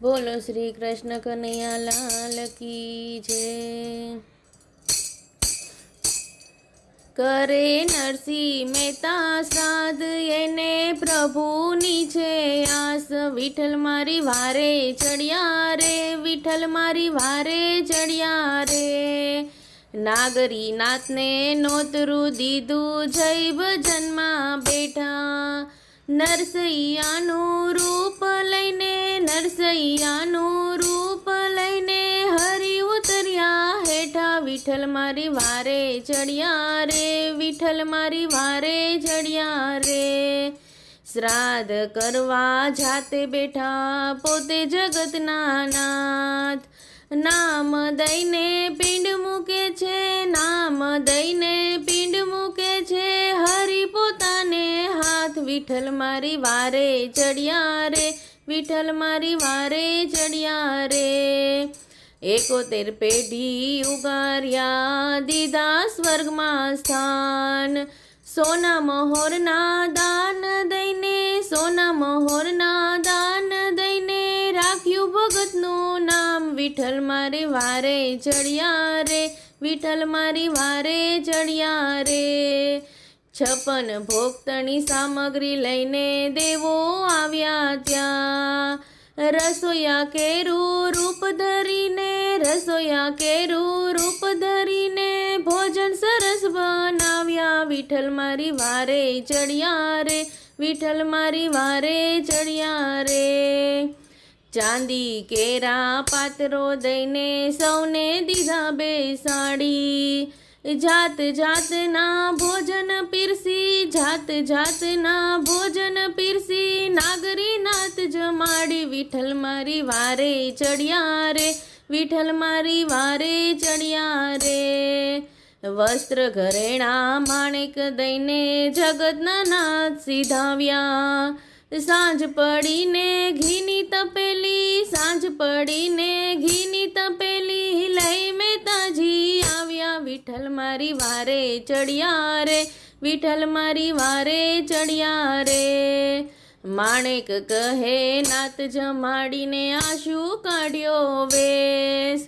બોલો શ્રી કૃષ્ણ કનૈયા લાલ કી જય। કરે નરસિંહ મહેતા શ્રાદ્ધ એને પ્રભુની છે આસ। વિઠ્ઠલ મારી વારે ચડ્યા રે, વિઠ્ઠલ મારી વારે ચડ્યા રે। નાગરી નાથને નોતરું દીધું, જય ભજનમાં બેઠા। નરસૈયાનું રૂપ લઈને, નરસૈયાનું રૂપ લઈને હરિ ઉતર્યા હેઠા। વિઠ્ઠલ મારી વારે ચડ્યા રે, વિઠ્ઠલ મારી વારે ચડ્યા રે। શ્રાદ્ધ કરવા જાતે બેઠા, પોતે જગતના નાથ। નામ દઈને પિંડ મૂકે છે, નામ દઈને પિંડ મૂકે છે હરિ પોતાને હાથ। વિઠ્ઠલ મારી વારે ચડ્યા રે, વિઠ્ઠલ મારી વારે ચડ્યા રે। 71 પેઢી ઉગાર્યા, દીધા સ્વર્ગમાં સ્થાન। સોના મહોરના દાન દઈને, સોના મહોરના દાન દઈને રાખ્યું ભગતનું નામ। વિઠ્ઠલ મારી વારે ચડ્યા રે, વિઠ્ઠલ મારી વારે ચડ્યા રે। 56 ભોગતની સામગ્રી લઈને દેવો આવ્યા ત્યાં। રસોયા કેરું રૂપ ધરીને, રસોયા કેરું રૂપ ધરીને ભોજન સરસ બનાવ્યા। વિઠ્ઠલ મારી વારે ચડ્યા રે, વિઠ્ઠલ મારી વારે ચડ્યા રે। ચાંદી કેરા પાત્રો દઈને સૌને દીધા બેસાડી। જાત જાતના ભોજન પીરસી, જાત જાતના ભોજન પીરસી નાગરી નાથ જમાડી। વિઠ્ઠલ મારી વારે ચડ્યા રે, વિઠ્ઠલ મારી વારે ચડ્યા રે। વસ્ત્ર ઘરેણા માણેક દઈને જગતના નાથ સીધાવ્યા। સાંજ પડીને ઘીની તપેલી, સાંજ પડીને ઘીની તપેલી લઈ મહેતાજી આવ્યા। વિઠ્ઠલ મારી વારે ચડ્યા રે, વિઠ્ઠલ મારી વારે ચડ્યા રે। માણેક કહે નાત જમાડીને આશુ કાઢ્યો વેશ।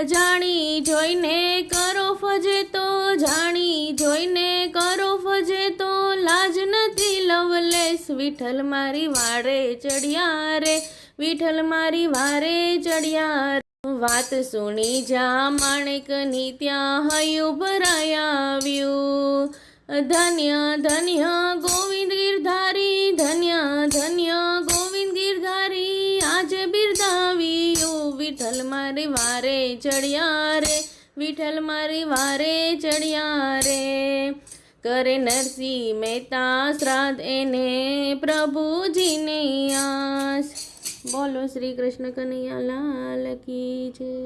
જાણી જોઈને કરો ફજેતો, જાણી જોઈને કરો ફજેતો લાજ નથી લવલેશ। વિઠ્ઠલ મારી વારે ચડ્યા રે, વિઠ્ઠલ મારી વારે ચડ્યા રે। વાત સુણી જા માણેકની ત્યાં હૈયું ભરાઈ આવ્યું। ધન્ય ધન્ય ગોવિંદ ગિરધારી, ધન્ય ધન્ય ગોવિંદ ગિરધારી આજે બિરદાવ્યું। વિઠ્ઠલ મારી વારે ચડ્યા રે, વિઠ્ઠલ મારી વારે ચડ્યા રે। કરે નરસિંહ મહેતા શ્રાદ્ધ એને પ્રભુજીની આસ। બોલો શ્રી કૃષ્ણ કનૈયા લાલ કી જય।